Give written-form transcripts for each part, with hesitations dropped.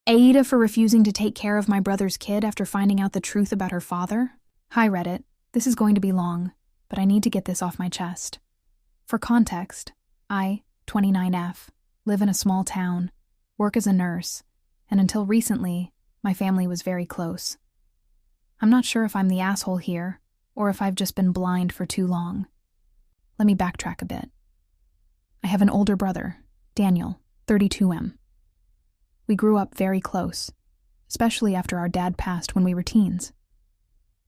Aita for refusing to take care of my brother's kid after finding out the truth about her father? Hi, Reddit. This is going to be long, but I need to get this off my chest. For context, I, 29F, live in a small town, work as a nurse, and until recently, my family was very close. I'm not sure if I'm the asshole here, or if I've just been blind for too long. Let me backtrack a bit. I have an older brother, Daniel, 32M. We grew up very close, especially after our dad passed when we were teens.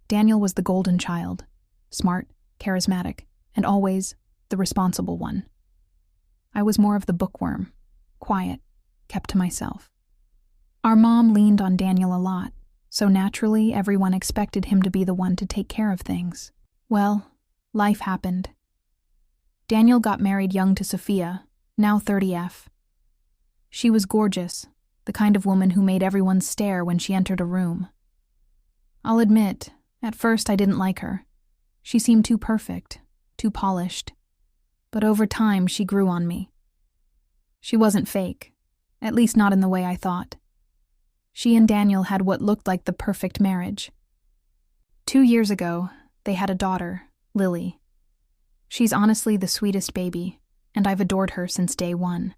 Daniel was the golden child, smart, charismatic, and always the responsible one. I was more of the bookworm, quiet, kept to myself. Our mom leaned on Daniel a lot, so naturally everyone expected him to be the one to take care of things. Well, life happened. Daniel got married young to Sophia, now 30F. She was gorgeous, the kind of woman who made everyone stare when she entered a room. I'll admit, at first I didn't like her. She seemed too perfect, too polished. But over time she grew on me. She wasn't fake, at least not in the way I thought. She and Daniel had what looked like the perfect marriage. 2 years ago, they had a daughter, Lily. She's honestly the sweetest baby, and I've adored her since day one.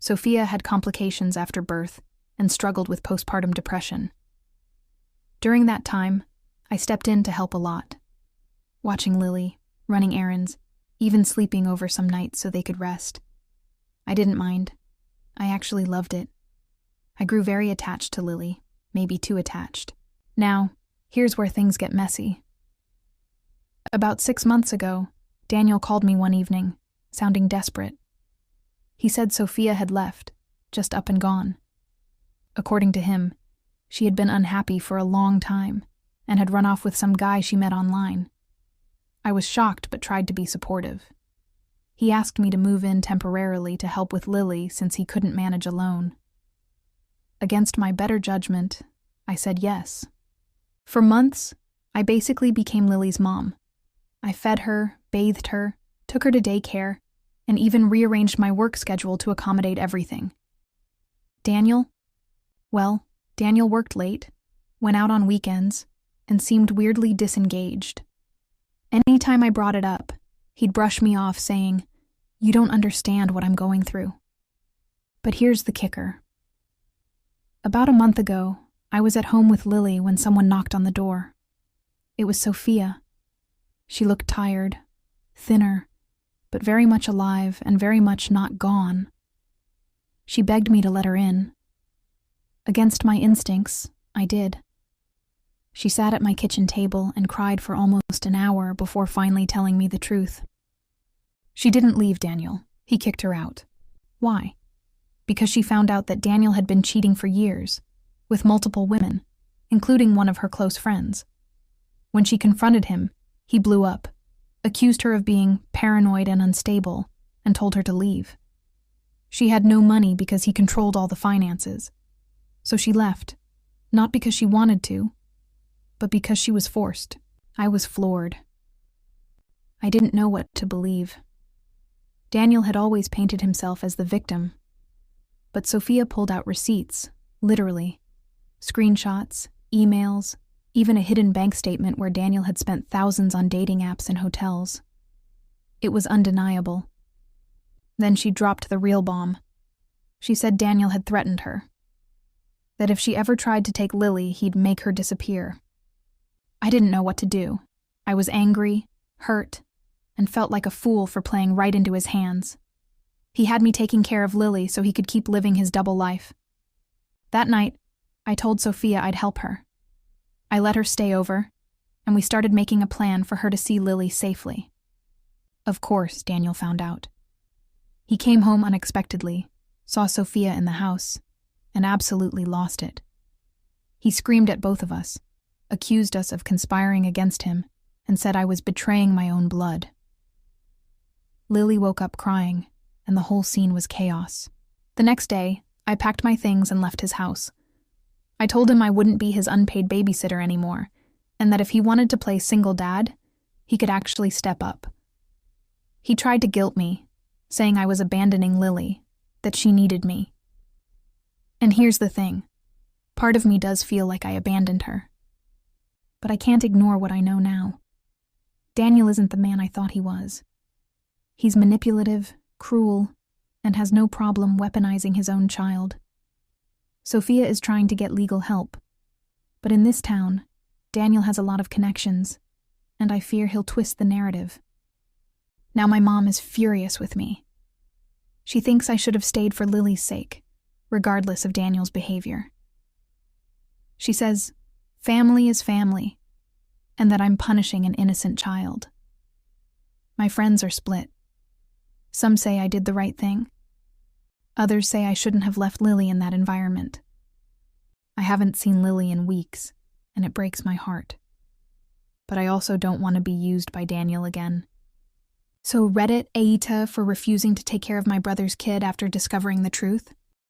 Sophia had complications after birth and struggled with postpartum depression. During that time, I stepped in to help a lot. Watching Lily, running errands, even sleeping over some nights so they could rest. I didn't mind. I actually loved it. I grew very attached to Lily, maybe too attached. Now, here's where things get messy. About 6 months ago, Daniel called me one evening, sounding desperate. He said Sophia had left, just up and gone. According to him, she had been unhappy for a long time and had run off with some guy she met online. I was shocked but tried to be supportive. He asked me to move in temporarily to help with Lily since he couldn't manage alone. Against my better judgment, I said yes. For months, I basically became Lily's mom. I fed her, bathed her, took her to daycare, and even rearranged my work schedule to accommodate everything. Daniel worked late, went out on weekends, and seemed weirdly disengaged. Anytime I brought it up, he'd brush me off saying, "You don't understand what I'm going through." But here's the kicker. About a month ago, I was at home with Lily when someone knocked on the door. It was Sophia. She looked tired, thinner, but very much alive and very much not gone. She begged me to let her in. Against my instincts, I did. She sat at my kitchen table and cried for almost an hour before finally telling me the truth. She didn't leave Daniel. He kicked her out. Why? Because she found out that Daniel had been cheating for years, with multiple women, including one of her close friends. When she confronted him, he blew up, accused her of being paranoid and unstable, and told her to leave. She had no money because he controlled all the finances. So she left, not because she wanted to, but because she was forced. I was floored. I didn't know what to believe. Daniel had always painted himself as the victim. But Sophia pulled out receipts, literally. Screenshots, emails, even a hidden bank statement where Daniel had spent thousands on dating apps and hotels. It was undeniable. Then she dropped the real bomb. She said Daniel had threatened her. That if she ever tried to take Lily, he'd make her disappear. I didn't know what to do. I was angry, hurt, and felt like a fool for playing right into his hands. He had me taking care of Lily so he could keep living his double life. That night, I told Sophia I'd help her. I let her stay over, and we started making a plan for her to see Lily safely. Of course, Daniel found out. He came home unexpectedly, saw Sophia in the house, and absolutely lost it. He screamed at both of us, accused us of conspiring against him, and said I was betraying my own blood. Lily woke up crying, and the whole scene was chaos. The next day, I packed my things and left his house. I told him I wouldn't be his unpaid babysitter anymore, and that if he wanted to play single dad, he could actually step up. He tried to guilt me, saying I was abandoning Lily, that she needed me. And here's the thing. Part of me does feel like I abandoned her. But I can't ignore what I know now. Daniel isn't the man I thought he was. He's manipulative, cruel, and has no problem weaponizing his own child. Sophia is trying to get legal help. But in this town, Daniel has a lot of connections, and I fear he'll twist the narrative. Now my mom is furious with me. She thinks I should have stayed for Lily's sake, regardless of Daniel's behavior. She says, family is family, and that I'm punishing an innocent child. My friends are split. Some say I did the right thing. Others say I shouldn't have left Lily in that environment. I haven't seen Lily in weeks, and it breaks my heart. But I also don't want to be used by Daniel again. So Reddit Aita for refusing to take care of my brother's kid after discovering the truth?